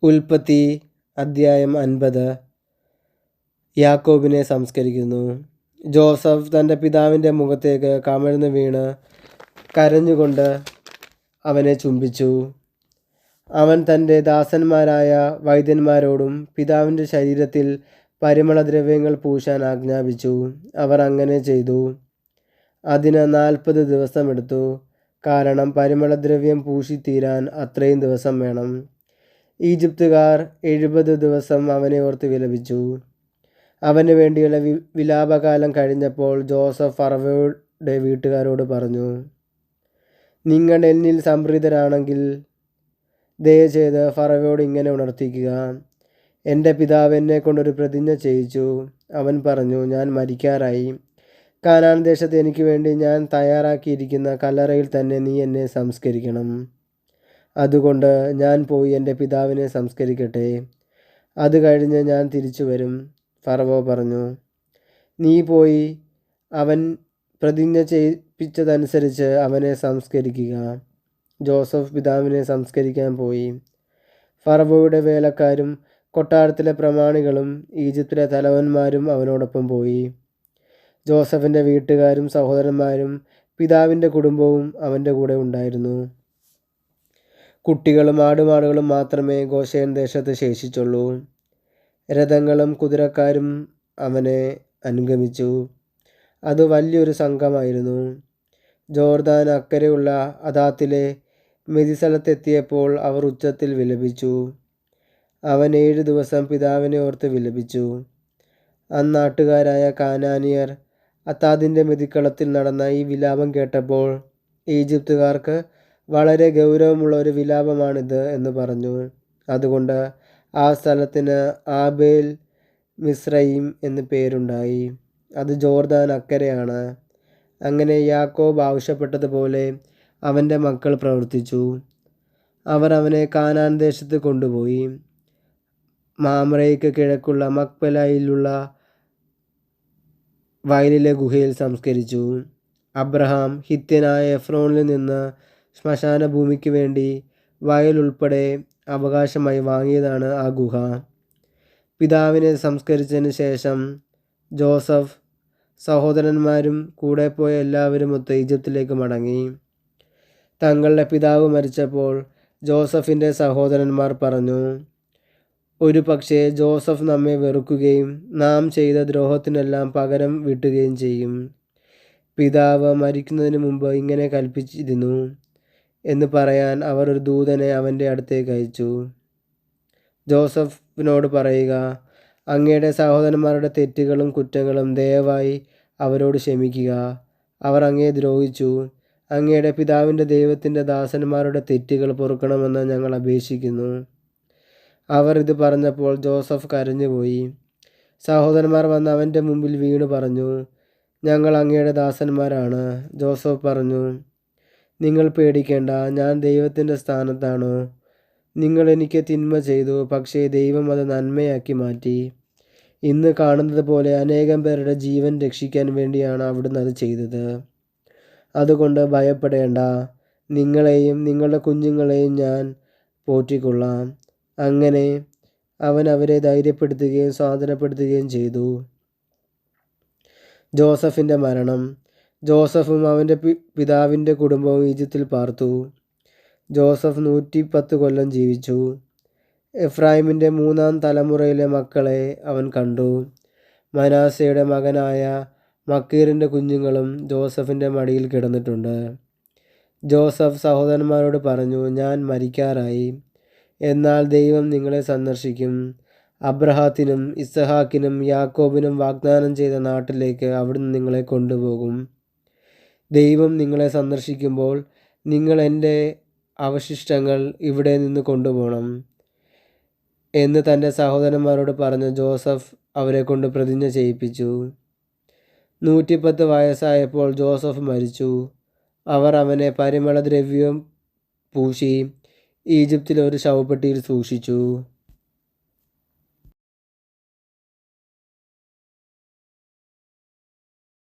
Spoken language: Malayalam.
ഉൽപ്പത്തി അദ്ധ്യായം 50. യാക്കോബിനെ സംസ്കരിക്കുന്നു. ജോസഫ് തൻ്റെ പിതാവിൻ്റെ മുഖത്തേക്ക് കമിഴ്ന്നു വീണ് കരഞ്ഞുകൊണ്ട് അവനെ ചുംബിച്ചു. അവൻ തൻ്റെ ദാസന്മാരായ വൈദ്യന്മാരോടും പിതാവിൻ്റെ ശരീരത്തിൽ പരിമളദ്രവ്യങ്ങൾ പൂശാൻ ആജ്ഞാപിച്ചു. അവർ അങ്ങനെ ചെയ്തു. അതിന് 40 ദിവസമെടുത്തു. കാരണം പരിമളദ്രവ്യം പൂശിത്തീരാൻ അത്രയും ദിവസം വേണം. ഈജിപ്തുകാർ 70 ദിവസം അവനെ ഓർത്ത് വിലപിച്ചു. അവന് വേണ്ടിയുള്ള വിലാപകാലം കഴിഞ്ഞപ്പോൾ ജോസഫ് ഫറവോയുടെ വീട്ടുകാരോട് പറഞ്ഞു, നിങ്ങൾ എന്നിൽ സംപ്രീതരാണെങ്കിൽ ദയചെയ്ത് ഫറവോട് ഇങ്ങനെ ഉണർത്തിക്കുക. എൻ്റെ പിതാവ് എന്നെ കൊണ്ടൊരു പ്രതിജ്ഞ ചെയ്യിച്ചു. അവൻ പറഞ്ഞു, ഞാൻ മരിക്കാറായി. കാനാൻ ദേശത്ത് എനിക്ക് വേണ്ടി ഞാൻ തയ്യാറാക്കിയിരിക്കുന്ന കല്ലറയിൽ തന്നെ നീ എന്നെ സംസ്കരിക്കണം. അതുകൊണ്ട് ഞാൻ പോയി എൻ്റെ പിതാവിനെ സംസ്കരിക്കട്ടെ. അത് കഴിഞ്ഞ് ഞാൻ തിരിച്ചു വരും. ഫറവോ പറഞ്ഞു, നീ പോയി അവൻ പ്രതിജ്ഞ ചെയ്യിപ്പിച്ചതനുസരിച്ച് അവനെ സംസ്കരിക്കുക. ജോസഫ് പിതാവിനെ സംസ്കരിക്കാൻ പോയി. ഫറവോയുടെ വേലക്കാരും കൊട്ടാരത്തിലെ പ്രമാണികളും ഈജിപ്തിലെ തലവന്മാരും അവനോടൊപ്പം പോയി. ജോസഫിൻ്റെ വീട്ടുകാരും സഹോദരന്മാരും പിതാവിൻ്റെ കുടുംബവും അവൻ്റെ കൂടെ ഉണ്ടായിരുന്നു. കുട്ടികളും ആടുമാടുകളും മാത്രമേ ഗോശേൻ ദേശത്ത് ശേഷിച്ചുള്ളൂ. രഥങ്ങളും കുതിരക്കാരും അവനെ അനുഗമിച്ചു. അത് വലിയൊരു സംഘമായിരുന്നു. ജോർദാൻ അക്കരെയുള്ള അദാത്തിലെ മെതിസ്ഥലത്തെത്തിയപ്പോൾ അവർ ഉച്ചത്തിൽ വിലപിച്ചു. അവൻ 7 ദിവസം പിതാവിനെ ഓർത്ത് വിലപിച്ചു. അന്നാട്ടുകാരായ കാനാനിയർ അത്താദിൻ്റെ മെതിക്കളത്തിൽ നടന്ന ഈ വിലാപം കേട്ടപ്പോൾ, ഈജിപ്തുകാർക്ക് വളരെ ഗൗരവമുള്ള ഒരു വിലാപമാണിത് എന്ന് പറഞ്ഞു. അതുകൊണ്ട് ആ സ്ഥലത്തിന് ആബേൽ മിസ്രയീം എന്ന് പേരുണ്ടായി. അത് ജോർദാൻ അക്കരെയാണ്. അങ്ങനെ യാക്കോബ് ആവശ്യപ്പെട്ടതുപോലെ അവൻ്റെ മക്കൾ പ്രവർത്തിച്ചു. അവർ അവനെ കാനാൻ ദേശത്ത് കൊണ്ടുപോയി. മാമ്രയ്ക്ക് കിഴക്കുള്ള മക്പെലയിലുള്ള വയലിലെ ഗുഹയിൽ സംസ്കരിച്ചു. അബ്രഹാം ഹിത്യനായ എഫ്രോനിൽ നിന്ന് ശ്മശാന ഭൂമിക്ക് വേണ്ടി വയൽ ഉൾപ്പെടെ അവകാശമായി വാങ്ങിയതാണ് ആ ഗുഹ. പിതാവിനെ സംസ്കരിച്ചതിന് ശേഷം ജോസഫ് സഹോദരന്മാരും കൂടെ പോയ എല്ലാവരും ഒത്ത് ഈജിപ്തിലേക്ക് മടങ്ങി. തങ്ങളുടെ പിതാവ് മരിച്ചപ്പോൾ ജോസഫിൻ്റെ സഹോദരന്മാർ പറഞ്ഞു, ഒരു പക്ഷേ ജോസഫ് നമ്മെ വെറുക്കുകയും നാം ചെയ്ത ദ്രോഹത്തിനെല്ലാം പകരം വീട്ടുകയും ചെയ്യും. പിതാവ് മരിക്കുന്നതിന് മുമ്പ് ഇങ്ങനെ കൽപ്പിച്ചിരുന്നു എന്ന് പറയാൻ അവർ ഒരു ദൂതനെ അവൻ്റെ അടുത്തേക്ക് അയച്ചു. ജോസഫിനോട് പറയുക, അങ്ങയുടെ സഹോദരന്മാരുടെ തെറ്റുകളും കുറ്റങ്ങളും ദയവായി അവരോട് ക്ഷമിക്കുക. അവർ അങ്ങയെ ദ്രോഹിച്ചു. അങ്ങയുടെ പിതാവിൻ്റെ ദൈവത്തിൻ്റെ ദാസന്മാരുടെ തെറ്റുകൾ പൊറുക്കണമെന്ന് ഞങ്ങൾ അപേക്ഷിക്കുന്നു. അവർ ഇത് പറഞ്ഞപ്പോൾ ജോസഫ് കരഞ്ഞുപോയി. സഹോദരന്മാർ വന്ന് അവൻ്റെ മുമ്പിൽ വീണു പറഞ്ഞു, ഞങ്ങൾ അങ്ങയുടെ ദാസന്മാരാണ്. ജോസഫ് പറഞ്ഞു, നിങ്ങൾ പേടിക്കേണ്ട. ഞാൻ ദൈവത്തിൻ്റെ സ്ഥാനത്താണോ? നിങ്ങൾ എനിക്ക് തിന്മ ചെയ്തു, പക്ഷേ ദൈവം അത് നന്മയാക്കി മാറ്റി. ഇന്ന് കാണുന്നത് പോലെ അനേകം പേരുടെ ജീവൻ രക്ഷിക്കാൻ വേണ്ടിയാണ് അവിടുന്ന് അത് ചെയ്തത്. അതുകൊണ്ട് ഭയപ്പെടേണ്ട. നിങ്ങളെയും നിങ്ങളുടെ കുഞ്ഞുങ്ങളെയും ഞാൻ പോറ്റിക്കൊള്ളാം. അങ്ങനെ അവൻ അവരെ ധൈര്യപ്പെടുത്തുകയും സ്വാതന്ത്ര്യപ്പെടുത്തുകയും ചെയ്തു. ജോസഫിൻ്റെ മരണം. ജോസഫും അവൻ്റെ പിതാവിൻ്റെ കുടുംബവും ഈജിപ്തിൽ പാർത്തു. ജോസഫ് 110 കൊല്ലം ജീവിച്ചു. എഫ്രായിമിൻ്റെ 3-ാം തലമുറയിലെ മക്കളെ അവൻ കണ്ടു. മനാസയുടെ മകനായ മക്കീറിൻ്റെ കുഞ്ഞുങ്ങളും ജോസഫിൻ്റെ മടിയിൽ കിടന്നിട്ടുണ്ട്. ജോസഫ് സഹോദരന്മാരോട് പറഞ്ഞു, ഞാൻ മരിക്കാറായി. എന്നാൽ ദൈവം നിങ്ങളെ സന്ദർശിക്കും. അബ്രഹാത്തിനും ഇസഹാക്കിനും യാക്കോബിനും വാഗ്ദാനം ചെയ്ത നാട്ടിലേക്ക് അവിടുന്ന് നിങ്ങളെ കൊണ്ടുപോകും. ദൈവം നിങ്ങളെ സന്ദർശിക്കുമ്പോൾ നിങ്ങൾ എൻ്റെ അവശിഷ്ടങ്ങൾ ഇവിടെ നിന്ന് കൊണ്ടുപോകണം എന്ന് തൻ്റെ സഹോദരന്മാരോട് പറഞ്ഞ് ജോസഫ് അവരെ കൊണ്ട് പ്രതിജ്ഞ ചെയ്യിപ്പിച്ചു. 110 വയസ്സായപ്പോൾ ജോസഫ് മരിച്ചു. അവർ അവനെ പരിമളദ്രവ്യം പൂശി ഈജിപ്തിലെ ഒരു ശവപ്പെട്ടിയിൽ സൂക്ഷിച്ചു.